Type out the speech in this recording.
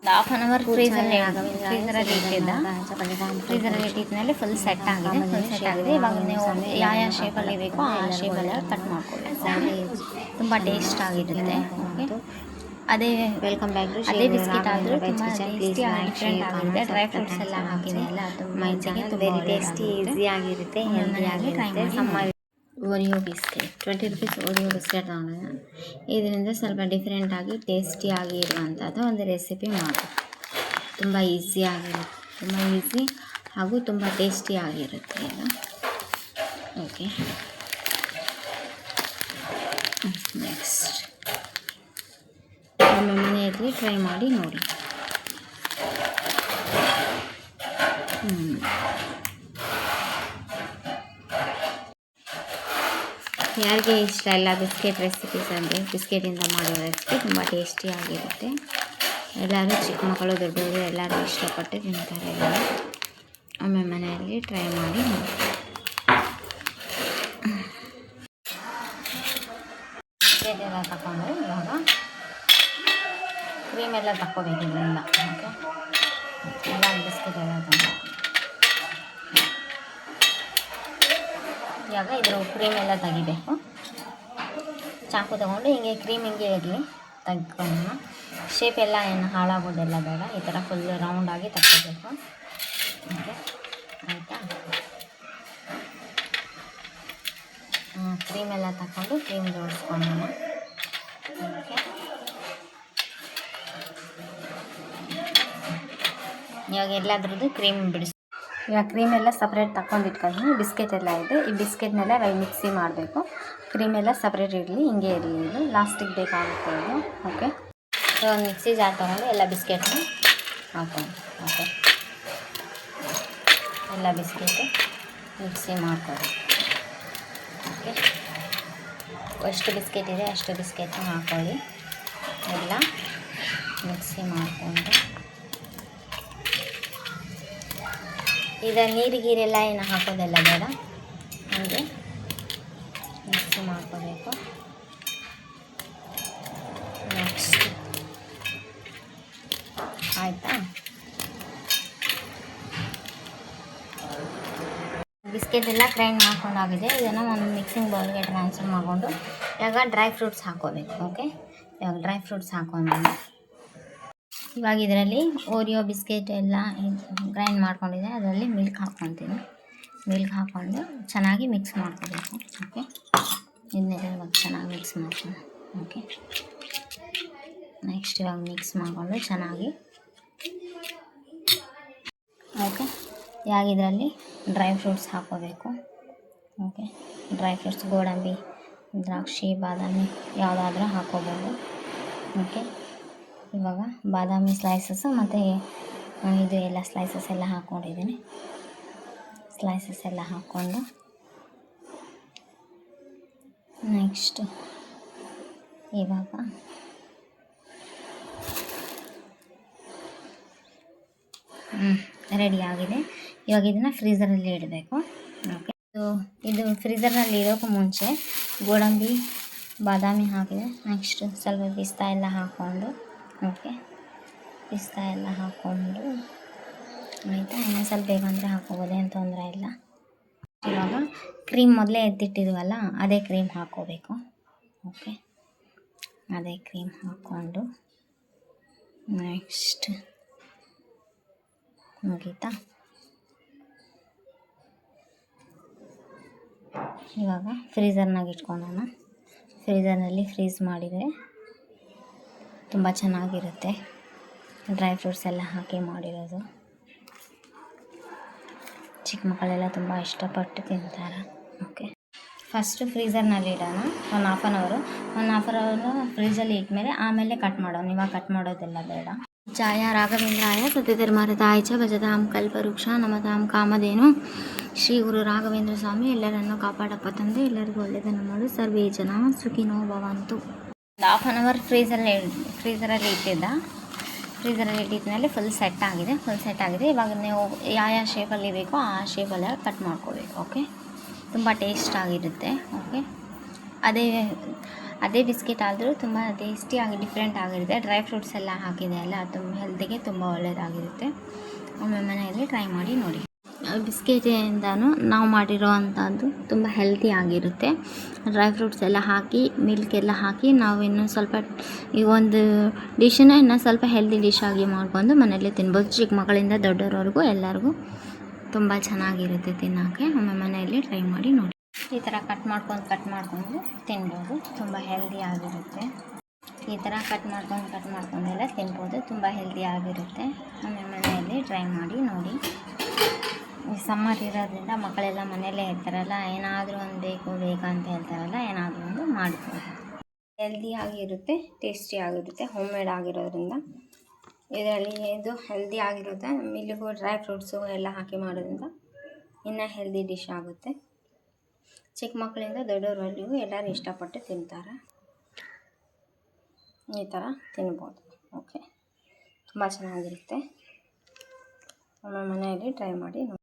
Half ಫ್ರೀಸರಲ್ಲಿ ಇಟ್ಟಿದ್ದ ಫ್ರೀಸರಲ್ಲಿ ಇಟ್ಟಿದ್ಮೇಲೆ full set ಆಗಿದೆ ಇವಾಗ ನೀವು ಯಾವ ಶೇಪಲ್ಲಿ ಬೇಕೋ ಆ ಶೇಪಲ್ಲಿ ಕಟ್ ಮಾಡ್ಕೊಳ್ಳಿ. ತುಂಬ ಟೇಸ್ಟ್ ಆಗಿರುತ್ತೆ. ಓಕೆ, ಅದೇ ವೆಲ್ಕಮ್ ಬ್ಯಾಕ್ ಟು ಅದೇ ಬಿಸ್ಕಿಟ್ ಆದರೂ ತುಂಬ ಟೇಸ್ಟಿ ಡಿಫ್ರೆಂಟ್ ಆಗಿದೆ. ಡ್ರೈ ಫ್ರೂಟ್ಸ್ ಎಲ್ಲ ಹಾಕಿದೆ ಅಲ್ಲ, my channel very tasty, easy ಆಗಿರುತ್ತೆ, ಹೆಲ್ದಿ ಆಗಿರುತ್ತೆ. Oreo biscuit 20 rupees Oreo biscuit ತಗೊಂಡೆ. ಇದರಿಂದ ಸ್ವಲ್ಪ ಡಿಫ್ರೆಂಟಾಗಿ ಟೇಸ್ಟಿಯಾಗಿ ಇರುವಂಥದ್ದು ಒಂದು ರೆಸಿಪಿ ಮಾಡಿ. ತುಂಬ ಈಸಿಯಾಗಿರುತ್ತೆ, ತುಂಬ ಈಸಿ ಹಾಗೂ ತುಂಬ ಟೇಸ್ಟಿಯಾಗಿರುತ್ತೆ ಇದು. ಓಕೆ, ನೆಕ್ಸ್ಟ್ ನಮ್ಮ ಮನೆಯಲ್ಲಿ ಟ್ರೈ ಮಾಡಿ ನೋಡಿ. ಯಾರಿಗೆ ಇಷ್ಟ ಇಲ್ಲ ಬಿಸ್ಕೆಟ್ ರೆಸಿಪೀಸ್ ಅಂದರೆ ಬಿಸ್ಕೆಟಿಂದ ಮಾಡೋ ರೆಸಿಪಿ ತುಂಬ ಟೇಸ್ಟಿಯಾಗಿರುತ್ತೆ. ಎಲ್ಲರೂ ಚಿಕ್ಕ ಮಕ್ಕಳು ದೊಡ್ಡವರು ಎಲ್ಲರೂ ಇಷ್ಟಪಟ್ಟು ತಿಂತಾರೆ. ಎಲ್ಲರೂ ಒಮ್ಮೆ ಮನೆಯಲ್ಲಿ ಟ್ರೈ ಮಾಡಿ ನೋಡಿ. ಬಿಸ್ಕೆಟ್ ಎಲ್ಲ ತಗೊಂಡು ಇವಾಗ ಕ್ರೀಮ್ ಎಲ್ಲ ತಗೋಬೇಕು ಇದರಿಂದ. ಓಕೆ, ಎಲ್ಲ ಬಿಸ್ಕೆಟ್ ಎಲ್ಲ ತಗೊಂಡು ಇವಾಗ ಇದ್ರ ಕ್ರೀಮ್ ಎಲ್ಲ ತೆಗಿಬೇಕು. ಚಾಕು ತೊಗೊಂಡು ಹಿಂಗೆ ಕ್ರೀಮ್ ಹಿಂಗೆ ಇರಲಿ ತೆಗ್ದುಕೊಳ್ಳೋಣ. ಶೇಪ್ ಎಲ್ಲ ಏನು ಹಾಳಾಗೋದೆಲ್ಲ ಬೇಡ, ಈ ಥರ ಫುಲ್ ರೌಂಡಾಗಿ ತಗೋಬೇಕು. ಓಕೆ, ಆಯಿತಾ? ಕ್ರೀಮ್ ಎಲ್ಲ ತಗೊಂಡು ಕ್ರೀಮ್ ಜೋಡಿಸ್ಕೊಳ್ಳೋಣ. ಓಕೆ, ಇವಾಗ ಎಲ್ಲದ್ರದ್ದು ಕ್ರೀಮ್ ಬಿಡಿಸ್. ಇವಾಗ ಕ್ರೀಮ್ ಎಲ್ಲ ಸಪ್ರೇಟ್ ತಗೊಂಡು ಇಟ್ಕೊಂಡು ಬಿಸ್ಕೆಟ್ ಎಲ್ಲ ಇದೆ, ಈ ಬಿಸ್ಕೆಟ್ನೆಲ್ಲ ಮಿಕ್ಸಿ ಮಾಡಬೇಕು. ಕ್ರೀಮ್ ಎಲ್ಲ ಸಪ್ರೇಟ್ ಇರಲಿ, ಹಿಂಗೆ ಇರಲಿ, ಇದು ಲಾಸ್ಟಿಗೆ ಬೇಕಾಗುತ್ತೆ ಇದು. ಓಕೆ, ಇವಾಗ ಮಿಕ್ಸಿ ಜಾರ್ ತೊಗೊಂಡು ಎಲ್ಲ ಬಿಸ್ಕೆಟ್ನ ಹಾಕೊಂಡು. ಓಕೆ, ಎಲ್ಲ ಬಿಸ್ಕೆಟು ಮಿಕ್ಸಿ ಮಾಡ್ಕೊಳ್ಳಿ. ಓಕೆ, ಎಷ್ಟು ಬಿಸ್ಕೆಟ್ ಇದೆ ಅಷ್ಟು ಬಿಸ್ಕೆಟ್ನ ಹಾಕ್ಕೊಳ್ಳಿ. ಎಲ್ಲ ಮಿಕ್ಸಿ ಮಾಡಿಕೊಂಡು ಈಗ ನೀರಿಗೆಲ್ಲ ಏನು ಹಾಕೋದೆಲ್ಲ ಬೇಡ, ಹಾಗೆ ಮಿಕ್ಸಿ ಮಾಡ್ಕೋಬೇಕು. ನೆಕ್ಸ್ಟ್ ಆಯಿತಾ? ಬಿಸ್ಕೆಟ್ ಎಲ್ಲ ಗ್ರೈಂಡ್ ಮಾಡ್ಕೊಂಡಾಗಿದೆ. ಇದನ್ನು ಒಂದು ಮಿಕ್ಸಿಂಗ್ ಬೌಲ್ಗೆ ಟ್ರಾನ್ಸ್ಫರ್ ಮಾಡಿಕೊಂಡು ಇವಾಗ ಡ್ರೈ ಫ್ರೂಟ್ಸ್ ಹಾಕ್ಕೋಬೇಕು. ಓಕೆ, ಇವಾಗ ಡ್ರೈ ಫ್ರೂಟ್ಸ್ ಹಾಕೊಂಡು ಇವಾಗ ಇದರಲ್ಲಿ ಓರಿಯೋ ಬಿಸ್ಕೆಟ್ ಎಲ್ಲ ಗ್ರೈಂಡ್ ಮಾಡ್ಕೊಂಡಿದೆ, ಅದರಲ್ಲಿ ಮಿಲ್ಕ್ ಹಾಕ್ಕೊತೀನಿ. ಮಿಲ್ಕ್ ಹಾಕ್ಕೊಂಡು ಚೆನ್ನಾಗಿ ಮಿಕ್ಸ್ ಮಾಡ್ಕೋಬೇಕು. ಓಕೆ, ಇದನ್ನೆಲ್ಲ ಇವಾಗ ಚೆನ್ನಾಗಿ ಮಿಕ್ಸ್ ಮಾಡ್ಕೊಂಡು. ಓಕೆ, ನೆಕ್ಸ್ಟ್ ಇವಾಗ ಮಿಕ್ಸ್ ಮಾಡಿಕೊಂಡು ಚೆನ್ನಾಗಿ. ಓಕೆ, ಇವಾಗ ಇದರಲ್ಲಿ ಡ್ರೈ ಫ್ರೂಟ್ಸ್ ಹಾಕ್ಕೋಬೇಕು. ಓಕೆ, ಡ್ರೈ ಫ್ರೂಟ್ಸ್ ಗೋಡಂಬಿ, ದ್ರಾಕ್ಷಿ, ಬಾದಾಮಿ ಯಾವುದಾದ್ರೂ ಹಾಕ್ಕೋಬೋದು. ಓಕೆ, ಇವಾಗ ಬಾದಾಮಿ ಸ್ಲೈಸಸ್ಸು ಮತ್ತು ಇದು ಎಲ್ಲ ಸ್ಲೈಸಸ್ ಎಲ್ಲ ಹಾಕ್ಕೊಂಡಿದ್ದೀನಿ. ಸ್ಲೈಸಸ್ ಎಲ್ಲ ಹಾಕ್ಕೊಂಡು ನೆಕ್ಸ್ಟ್ ಇವಾಗ ರೆಡಿ ಆಗಿದೆ. ಇವಾಗ ಇದನ್ನು ಫ್ರೀಝರಲ್ಲಿ ಇಡಬೇಕು. ಓಕೆ, ಇದು ಫ್ರೀಝರ್ನಲ್ಲಿ ಇಡೋಕ್ಕೂ ಮುಂಚೆ ಗೋಡಂಬಿ, ಬಾದಾಮಿ ಹಾಕಿದೆ. ನೆಕ್ಸ್ಟ್ ಸ್ವಲ್ಪ ಪಿಸ್ತಾ ಎಲ್ಲ ಹಾಕ್ಕೊಂಡು. ಓಕೆ, ಪಿಸ್ತಾ ಎಲ್ಲ ಹಾಕ್ಕೊಂಡು ಆಯಿತಾ? ಇನ್ನೂ ಸ್ವಲ್ಪ ಬೇಕಂದರೆ ಹಾಕ್ಕೋಬೋದು, ಏನು ತೊಂದರೆ ಇಲ್ಲ. ಇವಾಗ ಕ್ರೀಮ್ ಮೊದಲೇ ಎತ್ತಿಟ್ಟಿದ್ವಲ್ಲ ಅದೇ ಕ್ರೀಮ್ ಹಾಕ್ಕೋಬೇಕು. ಓಕೆ, ಅದೇ ಕ್ರೀಮ್ ಹಾಕ್ಕೊಂಡು ನೆಕ್ಸ್ಟ್ ಮುಗೀತಾ? ಇವಾಗ ಫ್ರೀಝರ್ನಾಗ ಇಟ್ಕೊಳ್ಳೋಣ. ಫ್ರೀಝರ್ನಲ್ಲಿ ಫ್ರೀಝ್ ಮಾಡಿದರೆ ತುಂಬ ಚೆನ್ನಾಗಿರುತ್ತೆ. ಡ್ರೈ ಫ್ರೂಟ್ಸ್ ಎಲ್ಲ ಹಾಕಿ ಮಾಡಿರೋದು, ಚಿಕ್ಕ ಮಕ್ಕಳೆಲ್ಲ ತುಂಬ ಇಷ್ಟಪಟ್ಟು ತಿಂತಾರೆ. ಓಕೆ, ಫಸ್ಟು ಫ್ರೀಝರ್ನಲ್ಲಿ ಇಡೋಣ ಒಂದು ಹಾಫ್ ಆನ್ ಅವರು ಫ್ರೀಜಲ್ಲಿ ಇಟ್ಮೇಲೆ ಆಮೇಲೆ ಕಟ್ ಮಾಡೋಣ. ಇವಾಗ ಕಟ್ ಮಾಡೋದೆಲ್ಲ ಬೇಡ. ಜಾಯ ರಾಘವೇಂದ್ರಾಯ ಸತ್ಯಧರ್ಮರತಾಯ ಚ ಭಜತಾಂ ಕಲ್ಪವೃಕ್ಷ ನಮತಾಂ ಕಾಮಧೇನು. ಶ್ರೀ ಗುರು ರಾಘವೇಂದ್ರ ಸ್ವಾಮಿ ಎಲ್ಲರನ್ನು ಕಾಪಾಡಪ್ಪ ತಂದೆ, ಎಲ್ಲರಿಗೂ ಒಳ್ಳೆಯದನ್ನು ಮಾಡು. ಸರ್ವೇ ಜನ ಸುಖಿನೋ ಭವಂತು. ಹಾಫ್ ಆನ್ ಅವರ್ ಫ್ರೀಝರಲ್ಲಿ ಇಟ್ಟಿದ್ದ. ಫ್ರೀಝರಲ್ಲಿ ಇಟ್ಟಿದ್ಮೇಲೆ ಫುಲ್ ಸೆಟ್ ಆಗಿದೆ. ಇವಾಗ ನೀವು ಯಾವ ಶೇಪಲ್ಲಿ ಬೇಕೋ ಆ ಶೇಪಲ್ಲಿ ಕಟ್ ಮಾಡ್ಕೋಬೇಕು. ಓಕೆ, ತುಂಬ ಟೇಸ್ಟ್ ಆಗಿರುತ್ತೆ. ಓಕೆ, ಅದೇ ಬಿಸ್ಕೆಟ್ ಆದರೂ ತುಂಬ ಟೇಸ್ಟಿಯಾಗಿ ಡಿಫ್ರೆಂಟ್ ಆಗಿರುತ್ತೆ. ಡ್ರೈ ಫ್ರೂಟ್ಸ್ ಎಲ್ಲ ಹಾಕಿದೆ ಅಲ್ಲ, ತುಂಬ ಹೆಲ್ತಿಗೆ ತುಂಬ ಒಳ್ಳೆಯದಾಗಿರುತ್ತೆ. ಒಮ್ಮೆ ಮನೆಯಲ್ಲಿ ಟ್ರೈ ಮಾಡಿ ನೋಡಿ. ಬಿಸ್ಕೆಟಿಂದನೂ ನಾವು ಮಾಡಿರೋ ಅಂಥದ್ದು ತುಂಬ ಹೆಲ್ತಿ ಆಗಿರುತ್ತೆ. ಡ್ರೈ ಫ್ರೂಟ್ಸ್ ಎಲ್ಲ ಹಾಕಿ ಮಿಲ್ಕ್ ಎಲ್ಲ ಹಾಕಿ ನಾವು ಇನ್ನೂ ಸ್ವಲ್ಪ ಈ ಒಂದು ಡಿಶನ್ನ ಇನ್ನೂ ಸ್ವಲ್ಪ ಹೆಲ್ದಿ ಡಿಶ್ ಆಗಿ ಮಾಡ್ಕೊಂಡು ಮನೆಯಲ್ಲೇ ತಿನ್ಬೋದು. ಚಿಕ್ಕ ಮಕ್ಕಳಿಂದ ದೊಡ್ಡವರವರೆಗೂ ಎಲ್ಲರಿಗೂ ತುಂಬ ಚೆನ್ನಾಗಿರುತ್ತೆ ತಿನ್ನೋಕ್ಕೆ. ಒಮ್ಮೆ ಮನೆಯಲ್ಲಿ ಟ್ರೈ ಮಾಡಿ ನೋಡಿ. ಈ ಥರ ಕಟ್ ಮಾಡ್ಕೊಂಡು ತಿನ್ಬೋದು, ತುಂಬ ಹೆಲ್ದಿ ಆಗಿರುತ್ತೆ. ಈ ಥರ ಕಟ್ ಮಾಡ್ಕೊಂಡೆಲ್ಲ ತಿನ್ಬೋದು, ತುಂಬ ಹೆಲ್ದಿ ಆಗಿರುತ್ತೆ. ಒಮ್ಮೆ ಮನೆಯಲ್ಲಿ ಟ್ರೈ ಮಾಡಿ ನೋಡಿ. ಈ ಸಮ್ಮರ್ ಇರೋದ್ರಿಂದ ಮಕ್ಕಳೆಲ್ಲ ಮನೆಯಲ್ಲೇ ಇರ್ತಾರಲ್ಲ, ಏನಾದರೂ ಒಂದು ಬೇಕು ಅಂತ ಹೇಳ್ತಾರಲ್ಲ, ಏನಾದರೂ ಒಂದು ಮಾಡ್ಬೋದು. ಹೆಲ್ದಿ ಆಗಿರುತ್ತೆ, ಟೇಸ್ಟಿ ಆಗಿರುತ್ತೆ, ಹೋಮ್ ಮೇಡ್ ಆಗಿರೋದ್ರಿಂದ. ಇದರಲ್ಲಿ ಇದು ಹೆಲ್ದಿ ಆಗಿರುತ್ತೆ. ಮಿಲ್ಕು, ಡ್ರೈ ಫ್ರೂಟ್ಸು ಎಲ್ಲ ಹಾಕಿ ಮಾಡೋದ್ರಿಂದ ಇನ್ನೂ ಹೆಲ್ದಿ ಡಿಶ್ ಆಗುತ್ತೆ. ಚಿಕ್ಕ ಮಕ್ಕಳಿಂದ ದೊಡ್ಡವರವರೆಗೂ ಎಲ್ಲರೂ ಇಷ್ಟಪಟ್ಟು ತಿಂತಾರೆ. ಈ ಥರ ತಿನ್ಬೋದು. ಓಕೆ, ತುಂಬ ಚೆನ್ನಾಗಿರುತ್ತೆ. ಒಮ್ಮೆ ಮನೆಯಲ್ಲಿ ಟ್ರೈ ಮಾಡಿ ನೋಡಿ.